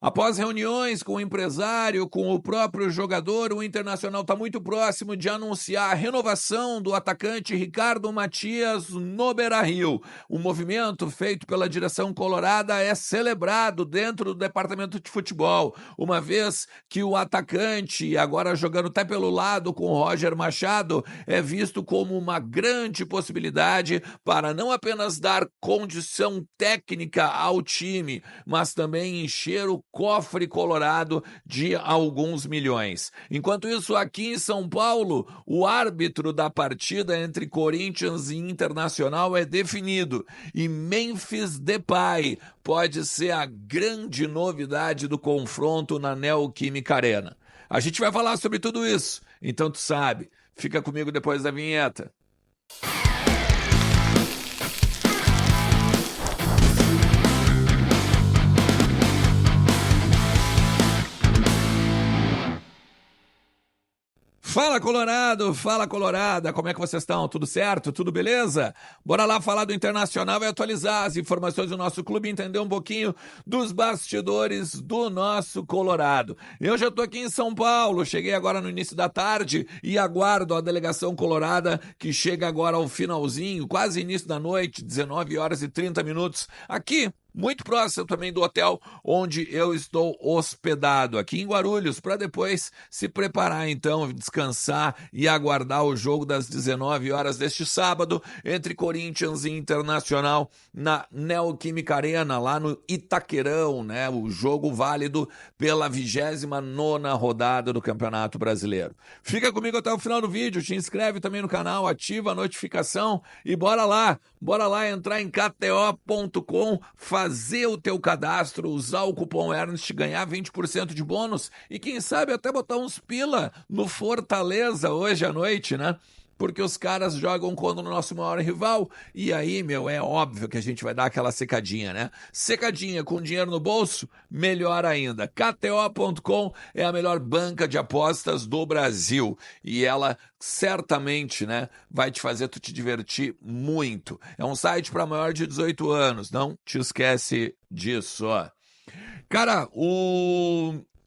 Após reuniões com o empresário, com o próprio jogador, o Internacional está muito próximo de anunciar a renovação do atacante Ricardo Matias no Beira-Rio. O movimento feito pela direção colorada é celebrado dentro do departamento de futebol, uma vez que o atacante, agora jogando até pelo lado com o Roger Machado, é visto como uma grande possibilidade para não apenas dar condição técnica ao time, mas também encher o cofre colorado de alguns milhões. Enquanto isso, aqui em São Paulo, o árbitro da partida entre Corinthians e Internacional é definido e Memphis Depay pode ser a grande novidade do confronto na Neoquímica Arena. A gente vai falar sobre tudo isso, então tu sabe, fica comigo depois da vinheta. Fala Colorado, fala Colorada, como é que vocês estão? Tudo certo? Tudo beleza? Bora lá falar do Internacional e atualizar as informações do nosso clube, entender um pouquinho dos bastidores do nosso Colorado. Eu já estou aqui em São Paulo, cheguei agora no início da tarde e aguardo a delegação colorada que chega agora ao finalzinho, quase início da noite, 19 horas e 30 minutos, aqui muito próximo também do hotel onde eu estou hospedado, aqui em Guarulhos, para depois se preparar então, descansar e aguardar o jogo das 19 horas deste sábado entre Corinthians e Internacional na Neoquímica Arena, lá no Itaquerão, né? O jogo válido pela 29ª rodada do Campeonato Brasileiro. Fica comigo até o final do vídeo, te inscreve também no canal, ativa a notificação e bora lá entrar em KTO.com, fazer o teu cadastro, usar o cupom Ernst, ganhar 20% de bônus e quem sabe até botar uns pila no Fortaleza hoje à noite, né? Porque os caras jogam contra o nosso maior rival e aí, meu, é óbvio que a gente vai dar aquela secadinha, né? Secadinha com dinheiro no bolso, melhor ainda. KTO.com é a melhor banca de apostas do Brasil e ela certamente, né, vai te fazer tu te divertir muito. É um site para maior de 18 anos, não te esquece disso, ó. Cara,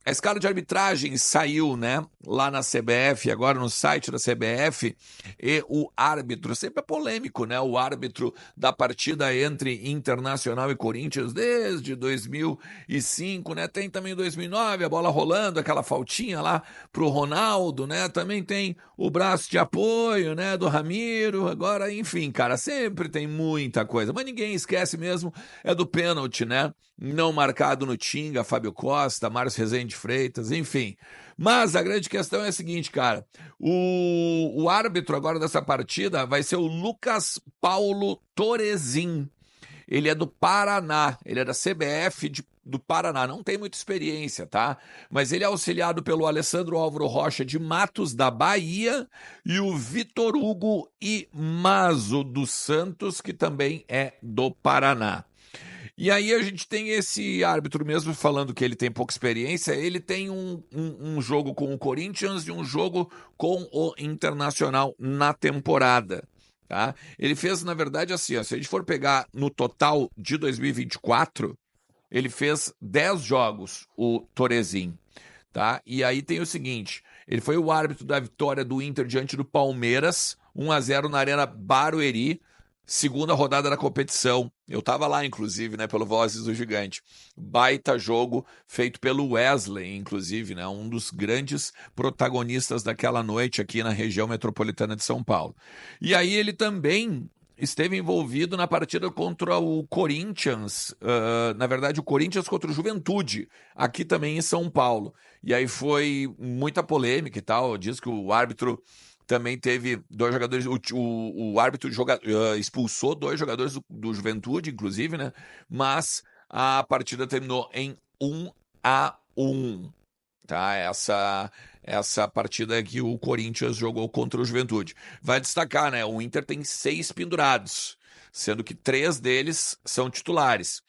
a escala de arbitragem saiu, né, lá na CBF, agora no site da CBF, e o árbitro, sempre é polêmico, né, o árbitro da partida entre Internacional e Corinthians desde 2005, né, tem também 2009, a bola rolando, aquela faltinha lá pro Ronaldo, né, também tem o braço de apoio, né, do Ramiro, agora, enfim, cara, sempre tem muita coisa, mas ninguém esquece mesmo, é do pênalti, né, não marcado no Tinga, Fábio Costa, Márcio Rezende Freitas, enfim. Mas a grande questão é a seguinte, cara, o árbitro agora dessa partida vai ser o Lucas Paulo Torezin. Ele é do Paraná, ele é da CBF do Paraná, não tem muita experiência, tá? Mas ele é auxiliado pelo Alessandro Álvaro Rocha de Matos, da Bahia, e o Vitor Hugo Imazo dos Santos, que também é do Paraná. E aí a gente tem esse árbitro mesmo falando que ele tem pouca experiência, ele tem um jogo com o Corinthians e um jogo com o Internacional na temporada. Tá? Ele fez, na verdade, assim, ó, se a gente for pegar no total de 2024, ele fez 10 jogos, o Torezin. Tá? E aí tem o seguinte, ele foi o árbitro da vitória do Inter diante do Palmeiras, 1-0 na Arena Barueri, segunda rodada da competição. Eu tava lá, inclusive, né, pelo Vozes do Gigante. Baita jogo feito pelo Wesley, inclusive, né, um dos grandes protagonistas daquela noite aqui na região metropolitana de São Paulo. E aí ele também esteve envolvido na partida contra o Corinthians, na verdade o Corinthians contra o Juventude, aqui também em São Paulo. E aí foi muita polêmica e tal, diz que o árbitro também teve 2 jogadores, o árbitro expulsou 2 jogadores do Juventude, inclusive, né? Mas a partida terminou em 1-1, tá? Essa partida que o Corinthians jogou contra o Juventude. Vai destacar, né? O Inter tem 6 pendurados, sendo que 3 deles são titulares.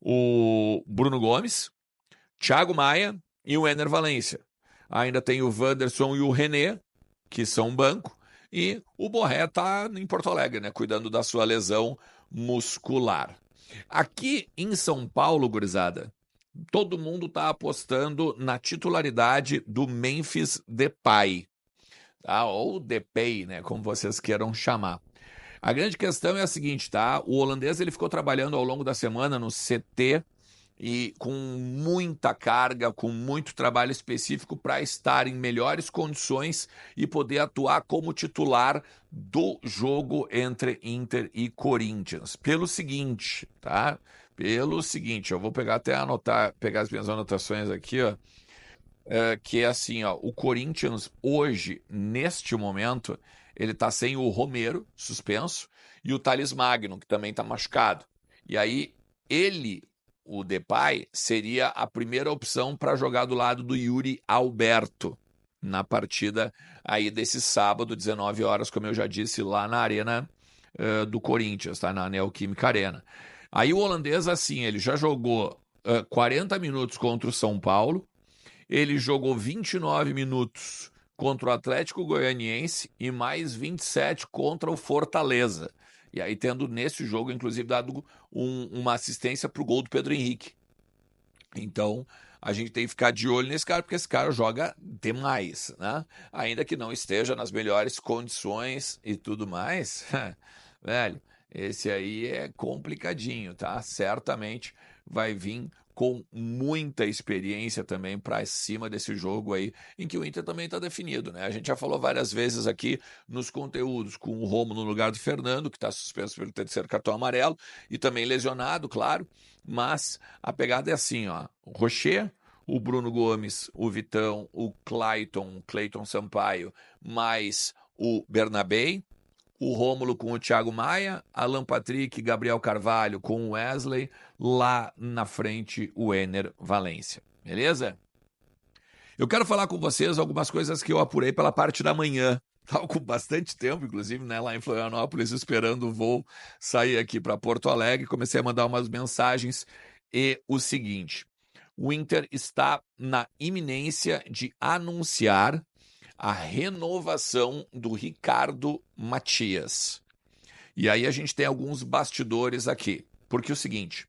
O Bruno Gomes, Thiago Maia e o Ener Valencia. Ainda tem o Wanderson e o René, que são banco, e o Borré está em Porto Alegre, né, cuidando da sua lesão muscular. Aqui em São Paulo, gurizada, todo mundo está apostando na titularidade do Memphis Depay, tá? Ou Depay, né, como vocês queiram chamar. A grande questão é a seguinte, tá? O holandês ele ficou trabalhando ao longo da semana no CT e com muita carga, com muito trabalho específico para estar em melhores condições e poder atuar como titular do jogo entre Inter e Corinthians. Pelo seguinte, tá? Pelo seguinte, eu vou pegar até pegar as minhas anotações aqui, ó. Que é assim, ó, o Corinthians hoje, neste momento, ele tá sem o Romero, suspenso, e o Thales Magno, que também tá machucado. E aí, ele, o Depay, seria a primeira opção para jogar do lado do Yuri Alberto, na partida aí desse sábado, 19 horas, como eu já disse, lá na Arena do Corinthians, tá? Na Neoquímica Arena. Aí o holandês, assim, ele já jogou 40 minutos contra o São Paulo, ele jogou 29 minutos contra o Atlético Goianiense e mais 27 contra o Fortaleza. E aí tendo nesse jogo, inclusive, dado uma assistência para o gol do Pedro Henrique. Então, a gente tem que ficar de olho nesse cara, porque esse cara joga demais, né? Ainda que não esteja nas melhores condições e tudo mais, velho, esse aí é complicadinho, tá? Certamente vai vir com muita experiência também para cima desse jogo aí, em que o Inter também está definido, né? A gente já falou várias vezes aqui nos conteúdos, com o Romo no lugar do Fernando, que está suspenso pelo terceiro cartão amarelo, e também lesionado, claro, mas a pegada é assim, ó, o Rocher, o Bruno Gomes, o Vitão, o Clayton Sampaio, mais o Bernabei, o Rômulo com o Thiago Maia, Alan Patrick, Gabriel Carvalho com o Wesley, lá na frente o Ener Valência. Beleza? Eu quero falar com vocês algumas coisas que eu apurei pela parte da manhã. Estava com bastante tempo, inclusive, né, lá em Florianópolis, esperando o voo sair aqui para Porto Alegre. Comecei a mandar umas mensagens e o seguinte: o Inter está na iminência de anunciar a renovação do Ricardo Matias. E aí a gente tem alguns bastidores aqui, porque é o seguinte,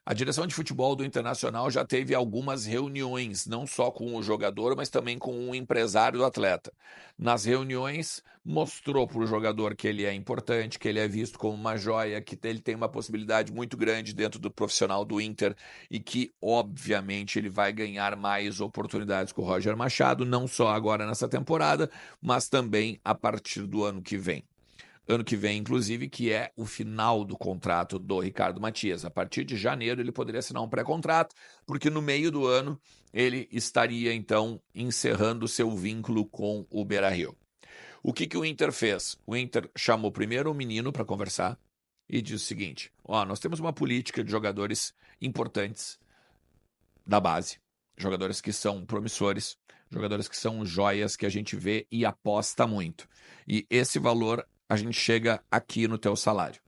a direção de futebol do Internacional já teve algumas reuniões, não só com o jogador, mas também com o empresário do atleta. Nas reuniões, mostrou para o jogador que ele é importante, que ele é visto como uma joia, que ele tem uma possibilidade muito grande dentro do profissional do Inter e que, obviamente, ele vai ganhar mais oportunidades com o Roger Machado, não só agora nessa temporada, mas também a partir do ano que vem. Ano que vem, inclusive, que é o final do contrato do Ricardo Matias. A partir de janeiro ele poderia assinar um pré-contrato, porque no meio do ano ele estaria, então, encerrando seu vínculo com o Beira-Rio. O que o Inter fez? O Inter chamou primeiro o menino para conversar e disse o seguinte: ó, nós temos uma política de jogadores importantes da base, jogadores que são promissores, jogadores que são joias que a gente vê e aposta muito. E esse valor a gente chega aqui no teu salário.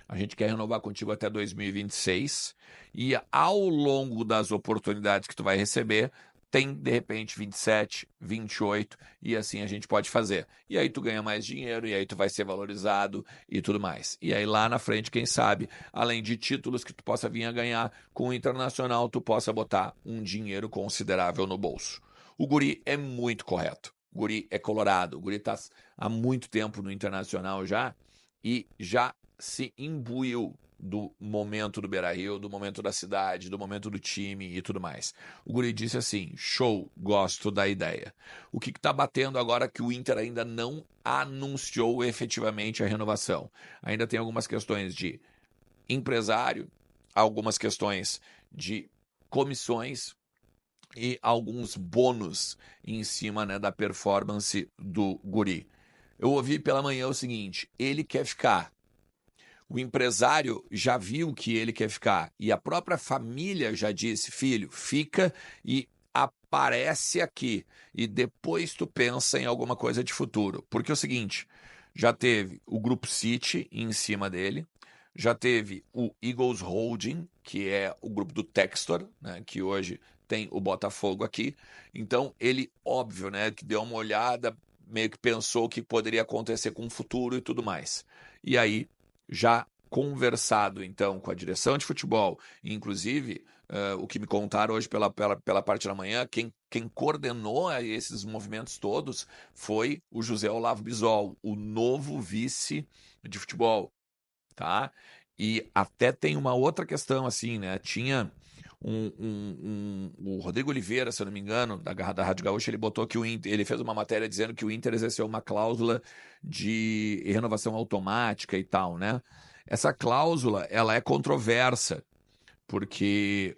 A gente quer renovar contigo até 2026 e ao longo das oportunidades que tu vai receber, tem de repente 27, 28 e assim a gente pode fazer. E aí tu ganha mais dinheiro e aí tu vai ser valorizado e tudo mais. E aí lá na frente, quem sabe, além de títulos que tu possa vir a ganhar com o Internacional, tu possa botar um dinheiro considerável no bolso. O guri é muito correto. O guri é colorado. O guri tá há muito tempo no Internacional já e já se imbuiu do momento do Beira-Rio, do momento da cidade, do momento do time e tudo mais. O guri disse assim, show, gosto da ideia. O que está batendo agora é que o Inter ainda não anunciou efetivamente a renovação. Ainda tem algumas questões de empresário, algumas questões de comissões e alguns bônus em cima, né, da performance do guri. Eu ouvi pela manhã o seguinte, ele quer ficar. O empresário já viu que ele quer ficar e a própria família já disse, filho, fica e aparece aqui e depois tu pensa em alguma coisa de futuro. Porque é o seguinte, já teve o Grupo City em cima dele, já teve o Eagles Holding, que é o grupo do Textor, né, que hoje tem o Botafogo aqui. Então ele, óbvio, né, que deu uma olhada, meio que pensou o que poderia acontecer com o futuro e tudo mais. E aí já conversado então com a direção de futebol, inclusive o que me contaram hoje pela parte da manhã, quem coordenou esses movimentos todos foi o José Olavo Bisol, o novo vice de futebol, tá? E até tem uma outra questão, assim, né? Tinha o Rodrigo Oliveira, se eu não me engano, da Rádio Gaúcha, ele botou que ele fez uma matéria dizendo que o Inter exerceu uma cláusula de renovação automática e tal, né? Essa cláusula, ela é controversa, porque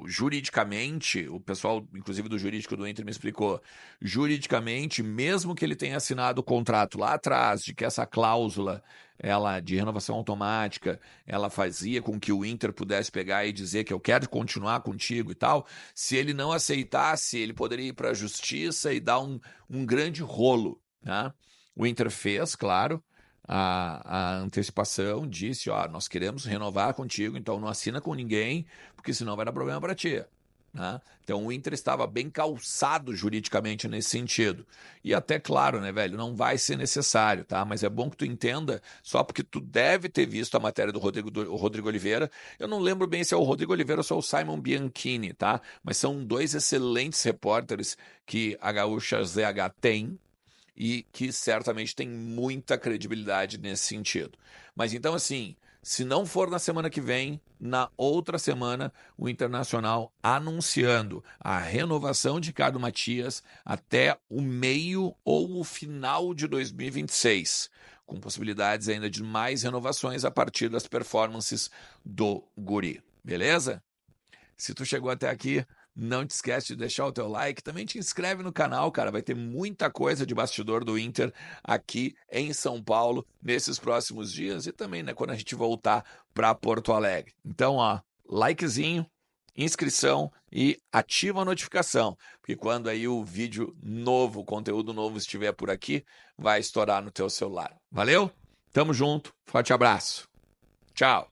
juridicamente, o pessoal, inclusive do jurídico do Inter, me explicou, juridicamente, mesmo que ele tenha assinado o contrato lá atrás de que essa cláusula, ela de renovação automática, ela fazia com que o Inter pudesse pegar e dizer que eu quero continuar contigo e tal, se ele não aceitasse, ele poderia ir para a justiça e dar um grande rolo, né? O Inter fez, claro, a antecipação, disse, ó, nós queremos renovar contigo, então não assina com ninguém, porque senão vai dar problema para ti. Né? Então o Inter estava bem calçado juridicamente nesse sentido. E até claro, né, velho, não vai ser necessário, tá? Mas é bom que tu entenda, só porque tu deve ter visto a matéria do Rodrigo Oliveira. Eu não lembro bem se é o Rodrigo Oliveira ou se é o Simon Bianchini, tá? Mas são dois excelentes repórteres que a Gaúcha ZH tem, e que certamente tem muita credibilidade nesse sentido. Mas então, assim, se não for na semana que vem, na outra semana, o Internacional anunciando a renovação de Ricardo Matias até o meio ou o final de 2026, com possibilidades ainda de mais renovações a partir das performances do Guri. Beleza? Se tu chegou até aqui, não te esquece de deixar o teu like, também te inscreve no canal, cara, vai ter muita coisa de bastidor do Inter aqui em São Paulo nesses próximos dias e também, né, quando a gente voltar para Porto Alegre. Então, ó, likezinho, inscrição e ativa a notificação, porque quando aí o vídeo novo, o conteúdo novo estiver por aqui, vai estourar no teu celular. Valeu? Tamo junto, forte abraço. Tchau.